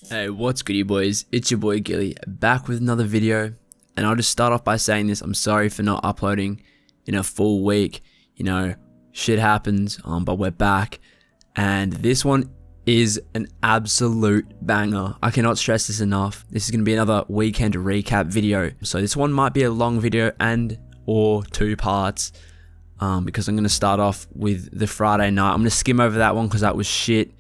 Hey, what's good, you boys? It's your boy Gilly, back with another video. And I'll just start off by saying this: I'm sorry for not uploading in a full week. You know, shit happens, but we're back. And this one is an absolute banger. I cannot stress this enough. This is going to be another weekend recap video. So this one might be a long video or two parts, because I'm going to start off with the Friday night. I'm going to skim over that one because that was shit.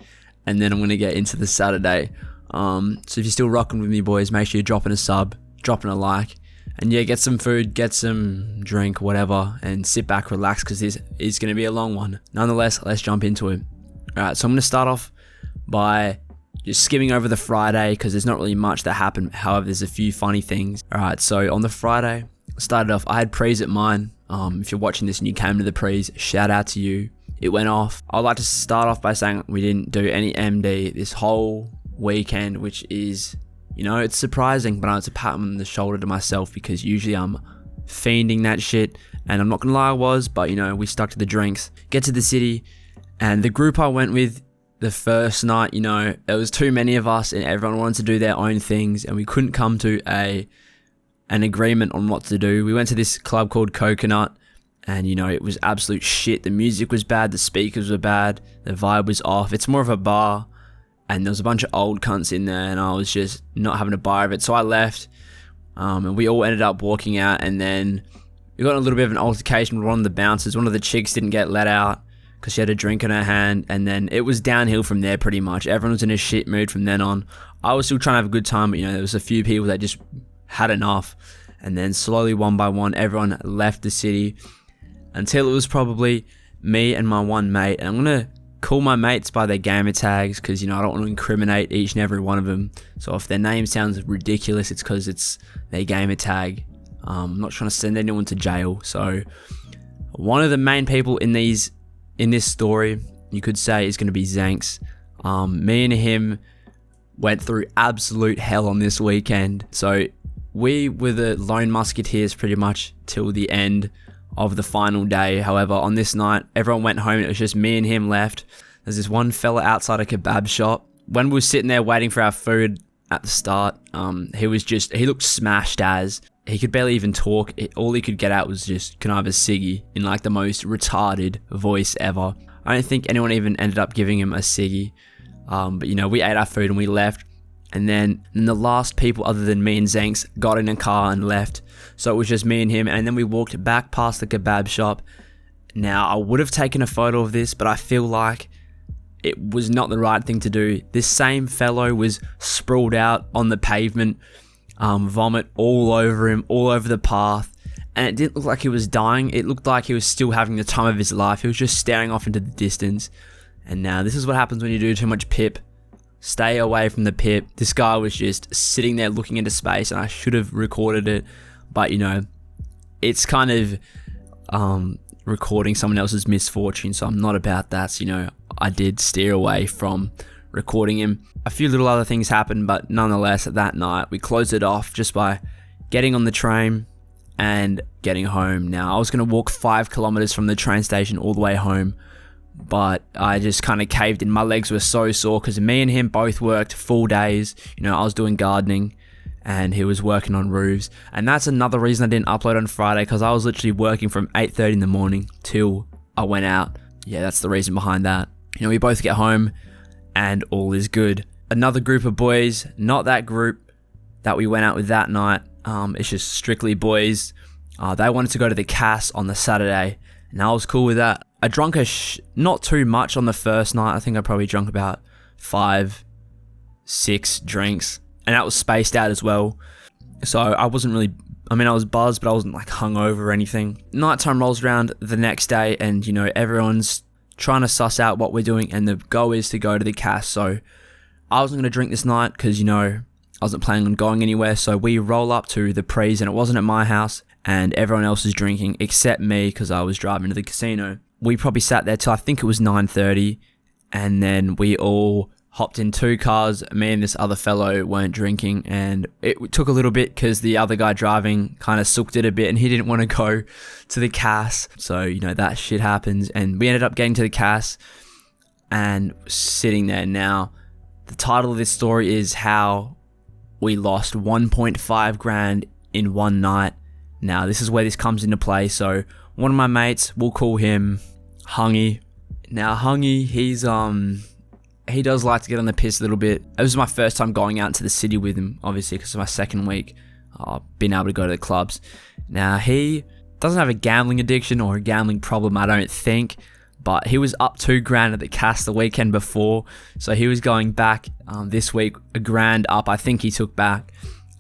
And then I'm going to get into the Saturday. So if you're still rocking with me, boys, make sure you're dropping a sub, dropping a like, and yeah, get some food, get some drink, whatever, and sit back, relax, because this is going to be a long one. Nonetheless, let's jump into it. Alright, so I'm going to start off by just skimming over the Friday, because there's not really much that happened. However, there's a few funny things. Alright, so on the Friday, started off, I had prees at mine. If you're watching this and you came to the prees, shout out to you. It went off. I'd like to start off by saying we didn't do any MD this whole weekend, which is, you know, it's surprising, but it's a pat on the shoulder to myself, because usually I'm fiending that shit, and I'm not gonna lie, I was, but you know, we stuck to the drinks. Get to the city, and the group I went with the first night, you know, there was too many of us and everyone wanted to do their own things, and we couldn't come to an agreement on what to do. We went to this club called Coconut, and you know, it was absolute shit. The music was bad, the speakers were bad, the vibe was off. It's more of a bar, and there was a bunch of old cunts in there, and I was just not having a bar of it. So I left, and we all ended up walking out, and then we got in a little bit of an altercation with one of the bouncers. One of the chicks didn't get let out because she had a drink in her hand, and then it was downhill from there pretty much. Everyone was in a shit mood from then on. I was still trying to have a good time, but you know, there was a few people that just had enough, and then slowly, one by one, everyone left the city, until it was probably me and my one mate. And I'm going to call my mates by their gamer tags, because, you know, I don't want to incriminate each and every one of them. So if their name sounds ridiculous, it's because it's their gamer tag. I'm not trying to send anyone to jail. So one of the main people in this story, you could say, is going to be Zanks. Me and him went through absolute hell on this weekend. So we were the lone musketeers pretty much till the end of the final day. However, on this night, everyone went home. It was just me and him left. There's this one fella outside a kebab shop. When we were sitting there waiting for our food at the start, he looked smashed as. He could barely even talk. All he could get out was just, "Can I have a ciggy?" in like the most retarded voice ever. I don't think anyone even ended up giving him a ciggy. But you know, we ate our food and we left. And then the last people other than me and Zanks got in a car and left. So it was just me and him, and then we walked back past the kebab shop. Now, I would have taken a photo of this, but I feel like it was not the right thing to do. This same fellow was sprawled out on the pavement, vomit all over him, all over the path, and it didn't look like he was dying. It looked like he was still having the time of his life. He was just staring off into the distance. And now, this is what happens when you do too much pip. Stay away from the pip. This guy was just sitting there looking into space, and I should have recorded it, but you know, it's kind of recording someone else's misfortune, so I'm not about that. So, you know, I did steer away from recording him. A few little other things happened, but nonetheless, that night we closed it off just by getting on the train and getting home. Now, I was going to walk 5 kilometers from the train station all the way home, but I just kind of caved in. My legs were so sore because me and him both worked full days. You know, I was doing gardening and he was working on roofs. And that's another reason I didn't upload on Friday, because I was literally working from 8:30 in the morning till I went out. Yeah, that's the reason behind that. You know, we both get home and all is good. Another group of boys, not that group that we went out with that night. It's just strictly boys. They wanted to go to the Cass on the Saturday, and I was cool with that. I drunk not too much on the first night. I think I probably drunk about 5, 6 drinks, and that was spaced out as well. So I wasn't really, I was buzzed, but I wasn't like hungover or anything. Nighttime rolls around the next day, and you know, everyone's trying to suss out what we're doing, and the goal is to go to the Cass. So I wasn't going to drink this night because, you know, I wasn't planning on going anywhere. So we roll up to the prees, and it wasn't at my house, and everyone else is drinking except me because I was driving to the casino. We probably sat there till I think it was 9:30, and then we all hopped in 2 cars. Me and this other fellow weren't drinking, and it took a little bit because the other guy driving kind of sucked it a bit, and he didn't want to go to the Cass. So, you know, that shit happens, and we ended up getting to the Cass and sitting there. Now, The title of this story is how we lost 1.5 grand in one night. Now, this is where this comes into play. So one of my mates, we'll call him Hungy. Now, Hungy, he does like to get on the piss a little bit. It was my first time going out into the city with him, obviously, because it's my second week being able to go to the clubs. Now, he doesn't have a gambling addiction or a gambling problem, I don't think, but he was up 2 grand at the cast the weekend before, so he was going back this week, a grand up, I think he took back,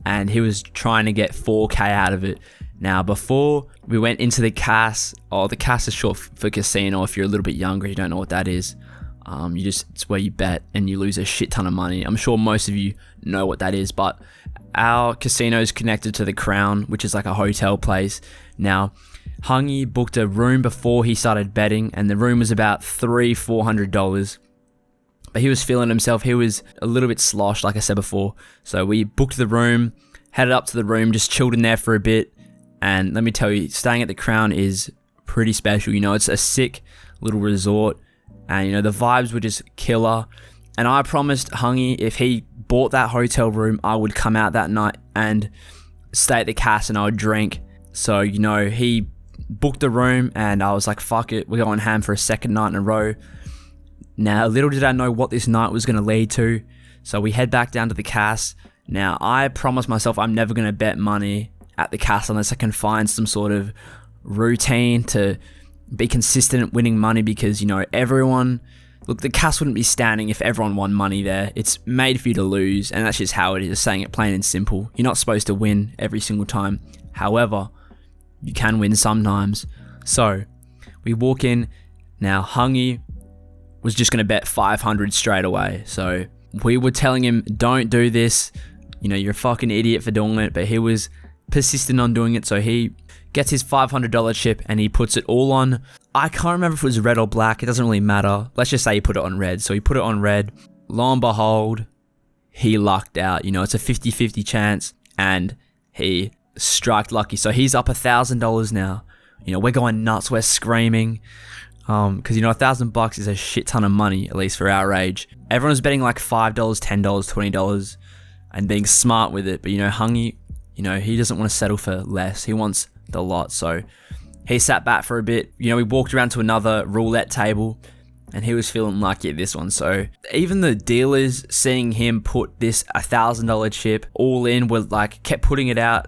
and he was trying to get 4k out of it. Now, before we went into the cast, the cast is short for casino. If you're a little bit younger, you don't know what that is. It's where you bet and you lose a shit ton of money. I'm sure most of you know what that is, but our casino is connected to the Crown, which is like a hotel place. Now, Hungy booked a room before he started betting, and the room was about $300-400. But he was feeling himself. He was a little bit sloshed, like I said before. So we booked the room, headed up to the room, just chilled in there for a bit. And let me tell you, staying at the Crown is pretty special. You know, it's a sick little resort. And, you know, the vibes were just killer. And I promised Hungy if he bought that hotel room, I would come out that night and stay at the cast and I would drink. So, you know, he booked the room and I was like, fuck it, we're going ham for a second night in a row. Now, little did I know what this night was going to lead to. So we head back down to the cast. Now, I promised myself I'm never going to bet money at the cast unless I can find some sort of routine to be consistent at winning money, because, you know, the cast wouldn't be standing if everyone won money there. It's made for you to lose, and that's just how it is, saying it plain and simple. You're not supposed to win every single time. However, you can win sometimes. So we walk in. Now, Hungy was just going to bet 500 straight away. So we were telling him, don't do this. You know, you're a fucking idiot for doing it. But he was persistent on doing it. So he gets his $500 chip and he puts it all on. I can't remember if it was red or black. It doesn't really matter. Let's just say he put it on red. So he put it on red. Lo and behold, he lucked out. You know, it's a 50-50 chance and he striked lucky. So he's up $1,000 now. You know, we're going nuts. We're screaming. Because, you know, $1,000 is a shit ton of money, at least for our age. Everyone's betting like $5, $10, $20 and being smart with it. But, you know, Hungy, you know, he doesn't want to settle for less. He wants the lot. So he sat back for a bit. You know, we walked around to another roulette table and he was feeling lucky at this one. So even the dealers, seeing him put this $1,000 chip all in, were like, kept putting it out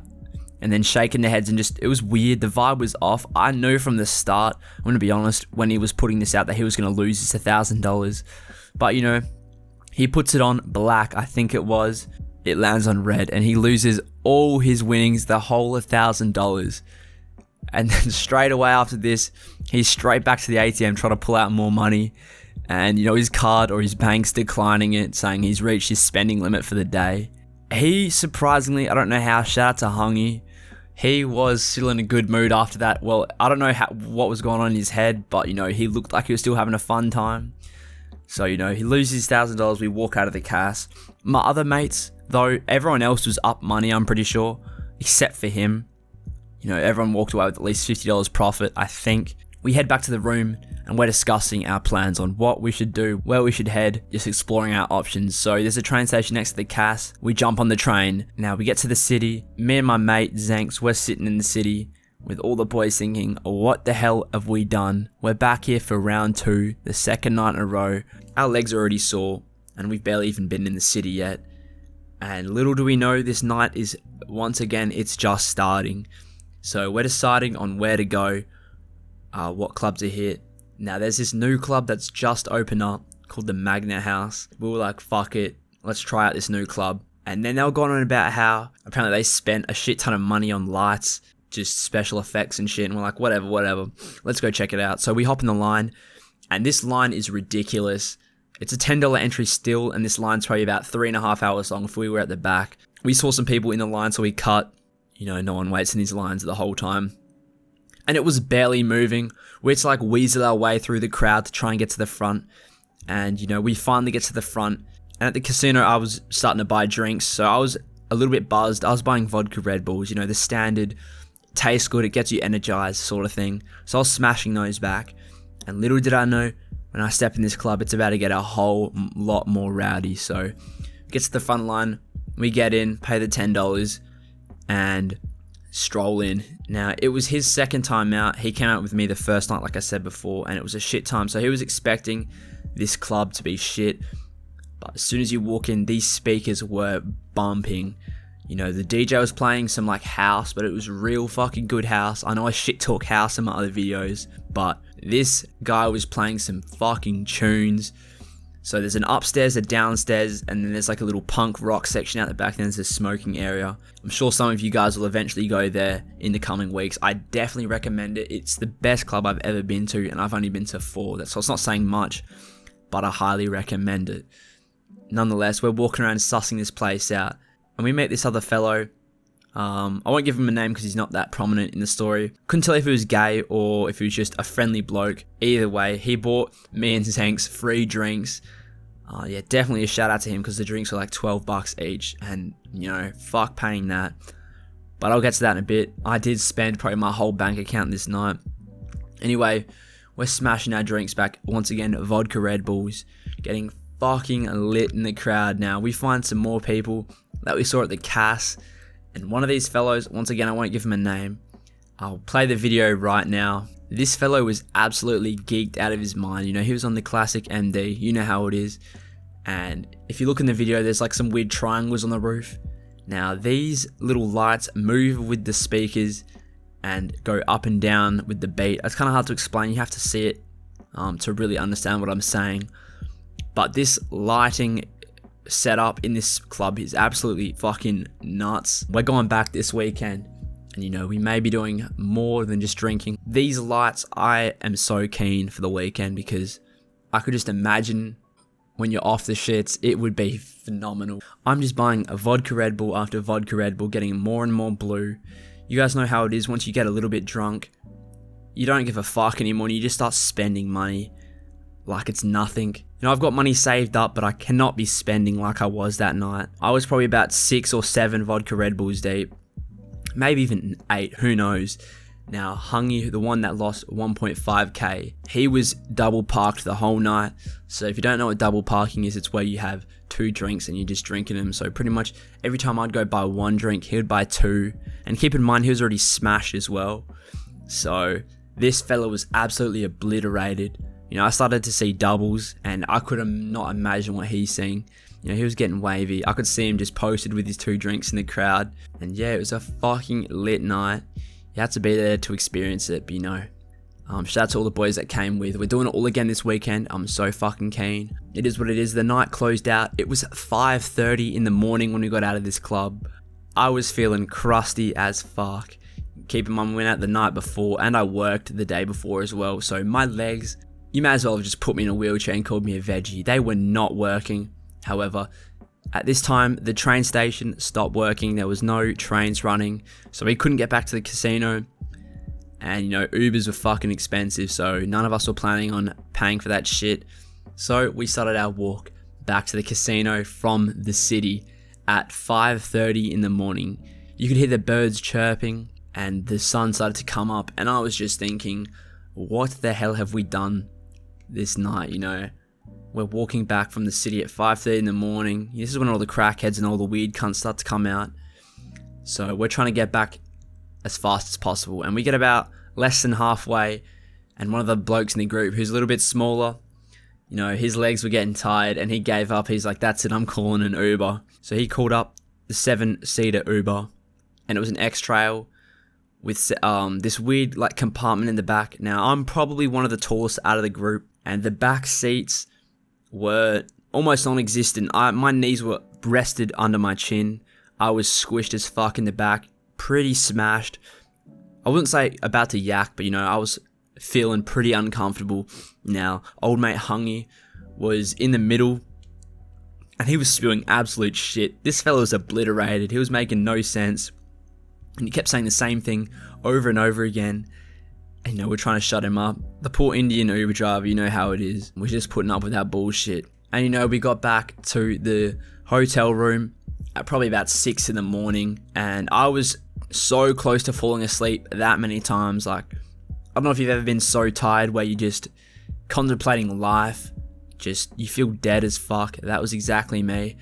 and then shaking their heads, and just, it was weird. The vibe was off. I knew from the start, I'm going to be honest, when he was putting this out that he was going to lose this $1,000. But, you know, he puts it on black, I think it was. It lands on red and he loses all his winnings, the whole $1,000. And then straight away after this, he's straight back to the ATM trying to pull out more money. And, you know, his card or his bank's declining it, saying he's reached his spending limit for the day. He, surprisingly, I don't know how, shout out to Hungy, he was still in a good mood after that. Well, I don't know what was going on in his head, but, you know, he looked like he was still having a fun time. So, you know, he loses $1,000. We walk out of the cast. My other mates, though, everyone else was up money, I'm pretty sure, except for him. You know, everyone walked away with at least $50 profit, I think. We head back to the room and we're discussing our plans on what we should do, where we should head, just exploring our options. So there's a train station next to the cast. We jump on the train. Now we get to the city. Me and my mate Zanks, we're sitting in the city with all the boys thinking, what the hell have we done? We're back here for round 2, the second night in a row. Our legs are already sore and we've barely even been in the city yet. And little do we know, this night is, once again, it's just starting. So we're deciding on where to go, what club to hit. Now there's this new club that's just opened up called the Magnet House. We were like, fuck it, let's try out this new club. And then they were going on about how apparently they spent a shit ton of money on lights, just special effects and shit. And we're like, whatever, let's go check it out. So we hop in the line and this line is ridiculous. It's a $10 entry still, and this line's probably about 3.5 hours long if we were at the back. We saw some people in the line, so we cut. You know, no one waits in these lines the whole time. And it was barely moving. We had to like weasel our way through the crowd to try and get to the front. And, you know, we finally get to the front. And at the casino, I was starting to buy drinks. So I was a little bit buzzed. I was buying vodka Red Bulls, you know, the standard, tastes good, it gets you energized sort of thing. So I was smashing those back. And little did I know, when I step in this club, it's about to get a whole lot more rowdy. So get to the front line, we get in, pay the $10, and stroll in. Now, it was his second time out. He came out with me the first night, like I said before, and it was a shit time. So he was expecting this club to be shit. But as soon as you walk in, these speakers were bumping. You know, the DJ was playing some like house, but it was real fucking good house. I know I shit talk house in my other videos, but this guy was playing some fucking tunes. So there's an upstairs, a downstairs, and then there's like a little punk rock section out the back. Then there's a smoking area. I'm sure some of you guys will eventually go there in the coming weeks. I definitely recommend it. It's the best club I've ever been to, and I've only been to 4. So it's not saying much, but I highly recommend it. Nonetheless, we're walking around sussing this place out, and we meet this other fellow. I won't give him a name because he's not that prominent in the story. Couldn't tell if he was gay or if he was just a friendly bloke. Either way, he bought me and Zanks free drinks. Yeah, definitely a shout out to him because the drinks were like $12 each, and you know, fuck paying that. But I'll get to that in a bit. I did spend probably my whole bank account this night. Anyway, we're smashing our drinks back. Once again, vodka Red Bulls, getting fucking lit in the crowd. Now, we find some more people that we saw at the Cass. And one of these fellows, once again, I won't give him a name. I'll play the video right now. This fellow was absolutely geeked out of his mind. You know, he was on the classic MD. You know how it is. And if you look in the video, there's like some weird triangles on the roof. Now, these little lights move with the speakers and go up and down with the beat. It's kind of hard to explain. You have to see it to really understand what I'm saying. But this lighting setup in this club is absolutely fucking nuts. We're going back this weekend, and you know, we may be doing more than just drinking. These lights, I am so keen for the weekend because I could just imagine when you're off the shits, it would be phenomenal. I'm just buying a vodka Red Bull after vodka Red Bull, getting more and more blue. You guys know how it is. Once you get a little bit drunk, you don't give a fuck anymore, and you just start spending money like it's nothing. You know, I've got money saved up, but I cannot be spending like I was that night. I was probably about 6 or 7 vodka Red Bulls deep. Maybe even 8, who knows. Now, Hungy, the one that lost 1.5k, he was double parked the whole night. So if you don't know what double parking is, it's where you have 2 drinks and you're just drinking them. So pretty much every time I'd go buy 1 drink, he would buy 2. And keep in mind, he was already smashed as well. So this fella was absolutely obliterated. You know, I started to see doubles, and I could not imagine what he's seeing. You know, he was getting wavy. I could see him just posted with his 2 drinks in the crowd. And yeah, it was a fucking lit night. You had to be there to experience it, but you know. Shout out to all the boys that came with. We're doing it all again this weekend. I'm so fucking keen. It is what it is. The night closed out. It was 5:30 in the morning when we got out of this club. I was feeling crusty as fuck. Keep in mind, we went out the night before, and I worked the day before as well. So my legs, you may as well have just put me in a wheelchair and called me a veggie. They were not working. However, at this time, the train station stopped working. There was no trains running, so we couldn't get back to the casino. And, you know, Ubers were fucking expensive, so none of us were planning on paying for that shit. So we started our walk back to the casino from the city at 5:30 in the morning. You could hear the birds chirping, and the sun started to come up, and I was just thinking, what the hell have we done this night? You know, we're walking back from the city at 5:30 in the morning. This is when all the crackheads and all the weird cunts start to come out. So we're trying to get back as fast as possible, and we get about less than halfway, and one of the blokes in the group, who's a little bit smaller, you know, his legs were getting tired, and he gave up. He's like, that's it, I'm calling an Uber. So he called up the 7-seater Uber, and it was an X-Trail with this weird like compartment in the back. Now, I'm probably one of the tallest out of the group, and the back seats were almost non-existent. My knees were rested under my chin. I was squished as fuck in the back, pretty smashed. I wouldn't say about to yak, but you know, I was feeling pretty uncomfortable. Now, old mate Hungy was in the middle, and he was spewing absolute shit. This fellow was obliterated. He was making no sense, and he kept saying the same thing over and over again. And, you know, we're trying to shut him up. The poor Indian Uber driver, you know how it is. We're just putting up with that bullshit. And, you know, we got back to the hotel room at probably about 6 in the morning, and I was so close to falling asleep that many times. Like, I don't know if you've ever been so tired where you just contemplating life. Just, you feel dead as fuck. That was exactly me.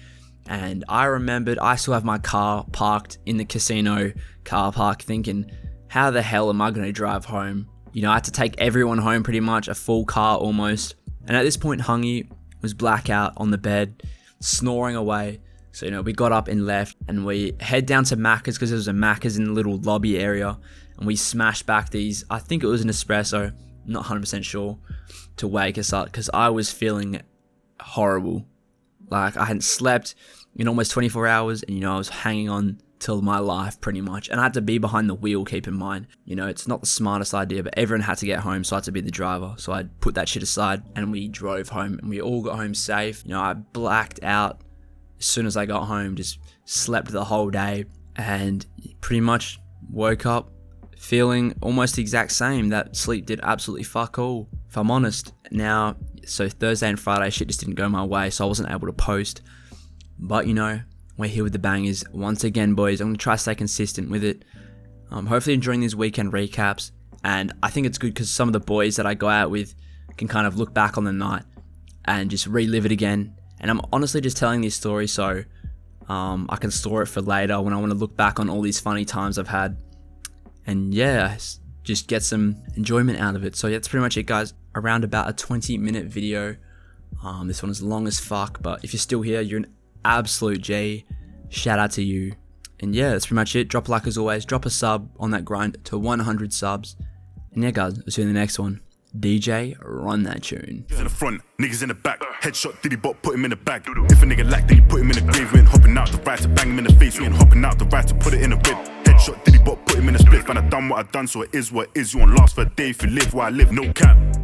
And I remembered I still have my car parked in the casino car park, thinking, how the hell am I going to drive home? You know, I had to take everyone home pretty much, a full car almost. And at this point, Hungy was blackout on the bed, snoring away. So, you know, we got up and left, and we head down to Macca's, because there was a Macca's in the little lobby area, and we smashed back these, I think it was an espresso, not 100% sure, to wake us up, because I was feeling horrible. Like, I hadn't slept in almost 24 hours, and, you know, I was hanging on till my life pretty much, and I had to be behind the wheel, keep in mind. You know, it's not the smartest idea, but everyone had to get home, so I had to be the driver. So I put that shit aside, and we drove home, and we all got home safe. You know, I blacked out as soon as I got home, just slept the whole day, and pretty much woke up feeling almost the exact same. That sleep did absolutely fuck all, if I'm honest. Now, so Thursday and Friday, shit just didn't go my way, so I wasn't able to post. But, you know, we're here with the bangers once again, boys. I'm going to try to stay consistent with it. Hopefully enjoying these weekend recaps. And I think it's good because some of the boys that I go out with can kind of look back on the night and just relive it again. And I'm honestly just telling this story so I can store it for later when I want to look back on all these funny times I've had. And yeah, just get some enjoyment out of it. So yeah, that's pretty much it, guys. Around about a 20-minute video. This one is long as fuck, but if you're still here, you're an absolute G. Shout out to you. And yeah, that's pretty much it. Drop a like as always. Drop a sub on that grind to 100 subs. And yeah, guys, I'll see you in the next one. DJ, run that tune. In the front, niggas in the back. Headshot, diddy bot, put him in the bag. If a nigga lack, then you put him in the grave. We ain't hopping out the right to bang him in the face. We ain't hopping out the right to put it in the bed. Headshot, diddy bot, put him in a split. Man, I done what I done, so it is what it is. You won't last for a day if you live where I live, no cap.